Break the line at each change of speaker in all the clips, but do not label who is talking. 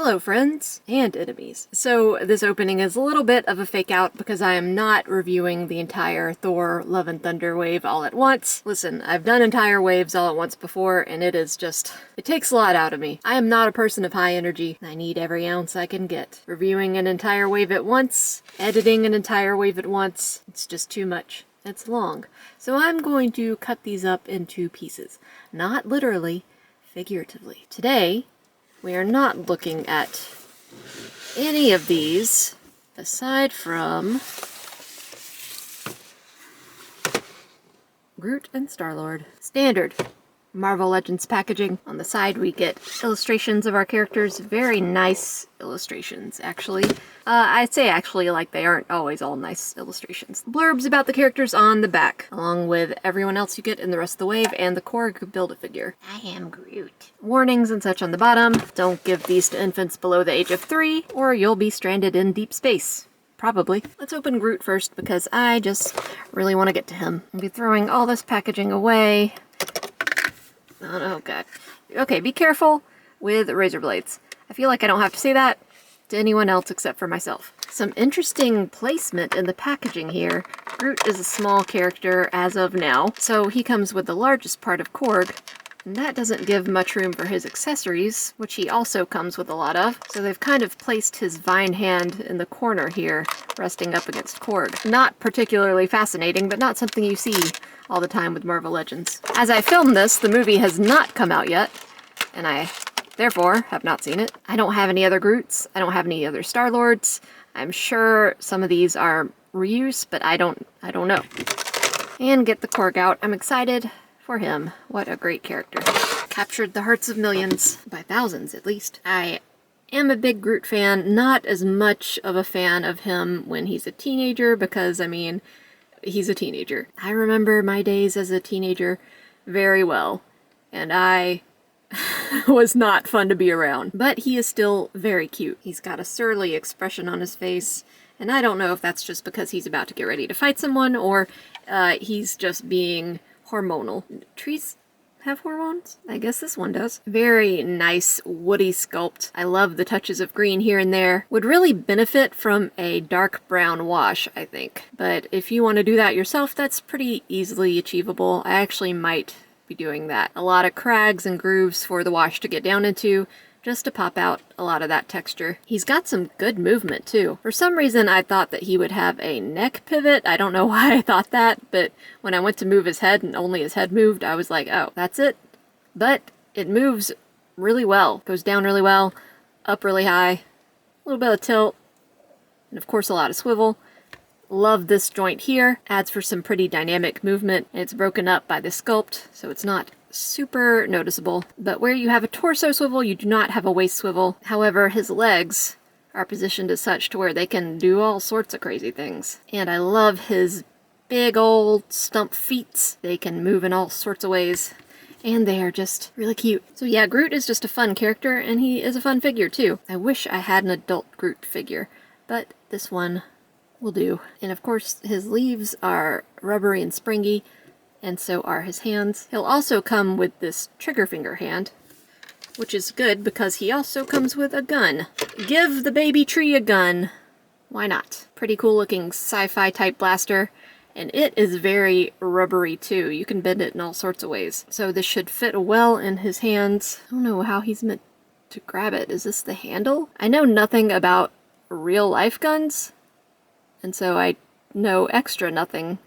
Hello friends and enemies. So this opening is a little bit of a fake out because I am not reviewing the entire Thor Love and Thunder wave all at once. Listen, I've done entire waves all at once before and it takes a lot out of me. I am not a person of high energy. I need every ounce I can get. Reviewing an entire wave at once, editing an entire wave at once, it's just too much. It's long. So I'm going to cut these up into pieces. Not literally, figuratively. Today, we are not looking at any of these aside from Groot and Starlord. Standard Marvel Legends packaging. On the side we get illustrations of our characters. Very nice illustrations, actually. I'd say actually, like, they aren't always all nice illustrations. Blurbs about the characters on the back, along with everyone else you get in the rest of the wave and the Korg Build-A-Figure. I am Groot. Warnings and such on the bottom. Don't give these to infants below the age of 3, or you'll be stranded in deep space. Probably. Let's open Groot first because I just really want to get to him. I'll be throwing all this packaging away. Oh god. Okay, be careful with razor blades. I feel like I don't have to say that to anyone else except for myself. Some interesting placement in the packaging here. Groot is a small character as of now, so he comes with the largest part of Korg, and that doesn't give much room for his accessories, which he also comes with a lot of. So they've kind of placed his vine hand in the corner here, resting up against Korg. Not particularly fascinating, but not something you see all the time with Marvel Legends. As I film this, the movie has not come out yet, and I therefore have not seen it. I don't have any other Groots. I don't have any other Starlords. I'm sure some of these are reuse, but I don't know. And get the Korg out. I'm excited for him. What a great character. Captured the hearts of millions, by thousands at least. I am a big Groot fan, not as much of a fan of him when he's a teenager, because, I mean, he's a teenager. I remember my days as a teenager very well, and I was not fun to be around. But he is still very cute. He's got a surly expression on his face, and I don't know if that's just because he's about to get ready to fight someone, or he's just being hormonal. Trees have hormones? I guess this one does. Very nice woody sculpt. I love the touches of green here and there. Would really benefit from a dark brown wash, I think. But if you want to do that yourself, that's pretty easily achievable. I actually might be doing that. A lot of crags and grooves for the wash to get down into, just to pop out a lot of that texture. He's got some good movement too. For some reason I thought that he would have a neck pivot. I don't know why I thought that, but when I went to move his head and only his head moved, I was like, oh, that's it. But it moves really well. Goes down really well, up really high, a little bit of tilt, and of course a lot of swivel. Love this joint here. Adds for some pretty dynamic movement. It's broken up by the sculpt, so it's not super noticeable. But where you have a torso swivel, you do not have a waist swivel. However, his legs are positioned as such to where they can do all sorts of crazy things. And I love his big old stump feet. They can move in all sorts of ways, and they are just really cute. So yeah, Groot is just a fun character, and he is a fun figure too. I wish I had an adult Groot figure, but this one will do. And of course, his leaves are rubbery and springy, and so are his hands. He'll also come with this trigger finger hand, which is good because he also comes with a gun. Give the baby tree a gun. Why not? Pretty cool looking sci-fi type blaster, and it is very rubbery too. You can bend it in all sorts of ways. So this should fit well in his hands. I don't know how he's meant to grab it. Is this the handle? I know nothing about real life guns, and so I know extra nothing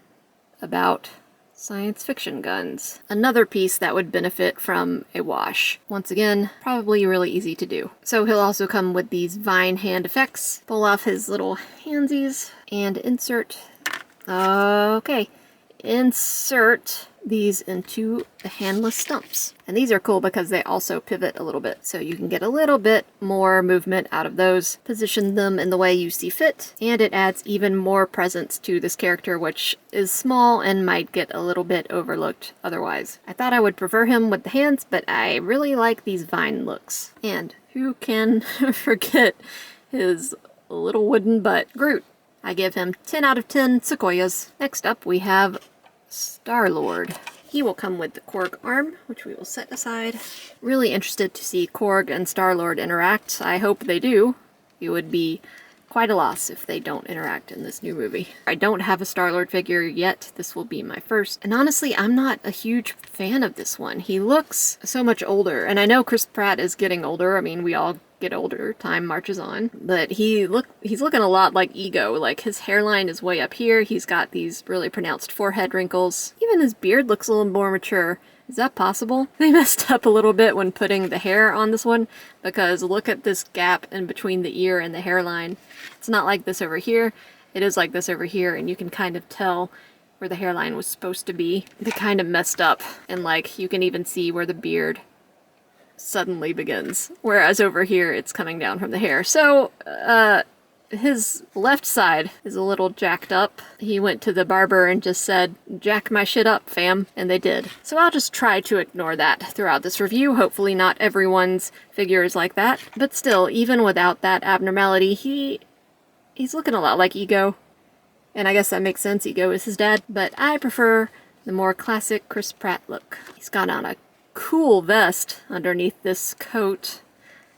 about science fiction guns. Another piece that would benefit from a wash. Once again, probably really easy to do. So he'll also come with these vine hand effects. Pull off his little handsies and insert these into the handless stumps. And these are cool because they also pivot a little bit, so you can get a little bit more movement out of those. Position them in the way you see fit, and it adds even more presence to this character, which is small and might get a little bit overlooked otherwise. I thought I would prefer him with the hands, but I really like these vine looks. And who can forget his little wooden butt? Groot. I give him 10 out of 10 sequoias. Next up we have Starlord. He will come with the Korg arm, which we will set aside. Really interested to see Korg and Starlord interact. I hope they do. It would be quite a loss if they don't interact in this new movie. I don't have a Starlord figure yet. This will be my first. And honestly, I'm not a huge fan of this one. He looks so much older. And I know Chris Pratt is getting older. I mean, we all get older. Time marches on. But he's looking a lot like Ego. Like, his hairline is way up here. He's got these really pronounced forehead wrinkles. Even his beard looks a little more mature. Is that possible? They messed up a little bit when putting the hair on this one, because look at this gap in between the ear and the hairline. It's not like this over here. It is like this over here, and you can kind of tell where the hairline was supposed to be. They kind of messed up, and like you can even see where the beard suddenly begins. Whereas over here, it's coming down from the hair. So, his left side is a little jacked up. He went to the barber and just said, "Jack my shit up, fam," and they did. So I'll just try to ignore that throughout this review. Hopefully not everyone's figure is like that. But still, even without that abnormality, he's looking a lot like Ego. And I guess that makes sense, Ego is his dad. But I prefer the more classic Chris Pratt look. He's got on a cool vest underneath this coat.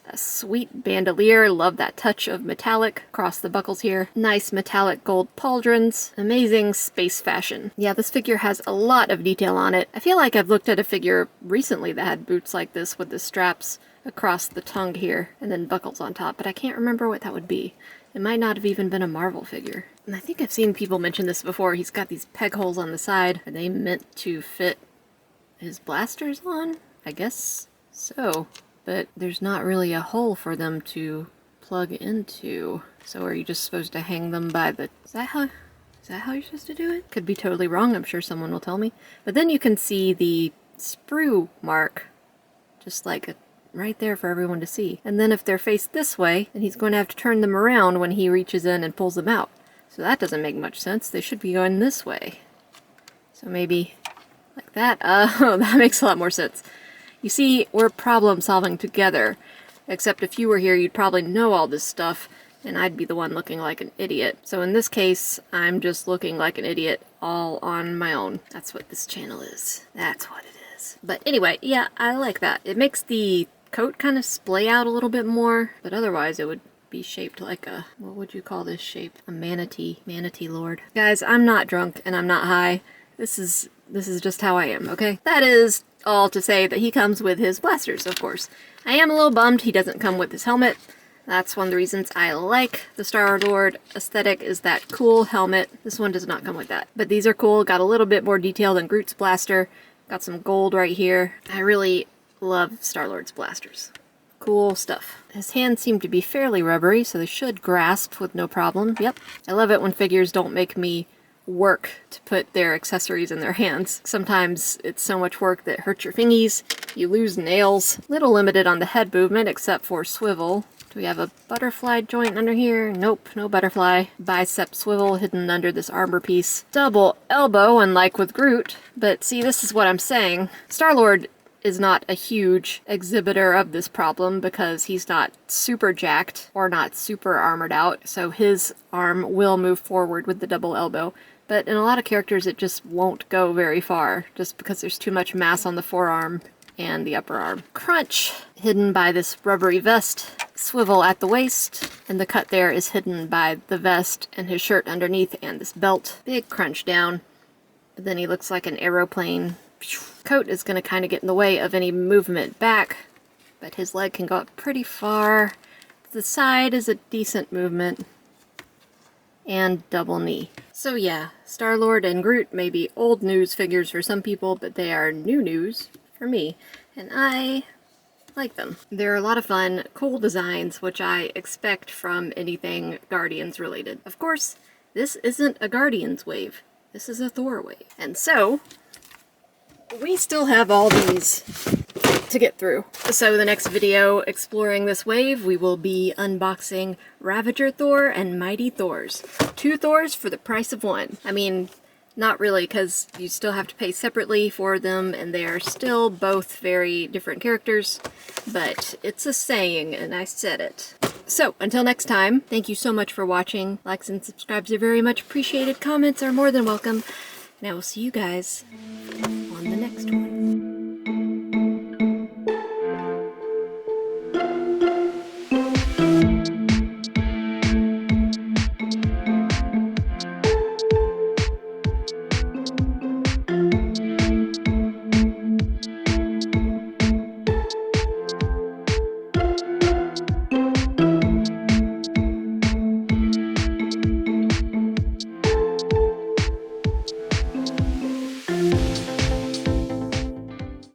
A sweet bandolier, love that touch of metallic across the buckles here. Nice metallic gold pauldrons. Amazing space fashion. Yeah, this figure has a lot of detail on it. I feel like I've looked at a figure recently that had boots like this with the straps across the tongue here and then buckles on top, but I can't remember what that would be. It might not have even been a Marvel figure. And I think I've seen people mention this before. He's got these peg holes on the side. Are they meant to fit his blasters on? I guess so. But there's not really a hole for them to plug into. So are you just supposed to hang them by the... Is that how you're supposed to do it? Could be totally wrong. I'm sure someone will tell me. But then you can see the sprue mark. Just like right there for everyone to see. And then if they're faced this way, then he's going to have to turn them around when he reaches in and pulls them out. So that doesn't make much sense. They should be going this way. So maybe like that. Oh, that makes a lot more sense. You see, we're problem solving together, except if you were here, you'd probably know all this stuff, and I'd be the one looking like an idiot. So in this case, I'm just looking like an idiot all on my own. That's what this channel is. That's what it is. But anyway, yeah, I like that. It makes the coat kind of splay out a little bit more, but otherwise it would be shaped like a, what would you call this shape? A manatee lord. Guys, I'm not drunk and I'm not high. This is just how I am, okay? That is all to say that he comes with his blasters, of course. I am a little bummed he doesn't come with his helmet. That's one of the reasons I like the Starlord aesthetic, is that cool helmet. This one does not come with that. But these are cool, got a little bit more detail than Groot's blaster. Got some gold right here. I really love Starlord's blasters. Cool stuff. His hands seem to be fairly rubbery, so they should grasp with no problem. Yep. I love it when figures don't make me work to put their accessories in their hands. Sometimes it's so much work that hurts your fingies. You lose nails. Little limited on the head movement except for swivel. Do we have a butterfly joint under here? Nope, no butterfly. Bicep swivel hidden under this armor piece. Double elbow, unlike with Groot. But see, this is what I'm saying. Starlord is not a huge exhibitor of this problem because he's not super jacked or not super armored out, so his arm will move forward with the double elbow. But in a lot of characters it just won't go very far, just because there's too much mass on the forearm and the upper arm. Crunch, hidden by this rubbery vest, swivel at the waist, and the cut there is hidden by the vest and his shirt underneath and this belt. Big crunch down, but then he looks like an aeroplane. Coat is going to kind of get in the way of any movement back, but his leg can go up pretty far. The side is a decent movement. And double knee. So yeah, Starlord and Groot may be old news figures for some people, but they are new news for me, and I like them. They're a lot of fun, cool designs, which I expect from anything Guardians related. Of course, this isn't a Guardians wave. This is a Thor wave. And so, we still have all these to get through. So the next video exploring this wave, we will be unboxing Ravager Thor and Mighty Thors. 2 Thors for the price of 1. I mean, not really, because you still have to pay separately for them, and they are still both very different characters, but it's a saying, and I said it. So, until next time, thank you so much for watching. Likes and subscribes are very much appreciated. Comments are more than welcome, and I will see you guys on the next next one.